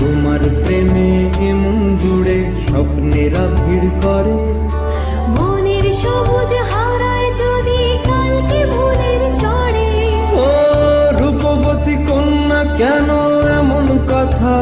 তোমার প্রেমে এমন জুড়ে স্বপ্নেরা ভিড় করে, মনের সবুজ হারায় যদি কালকে ভুলের চড়ে। ও রূপবতী কন্যা কেন এমন কথা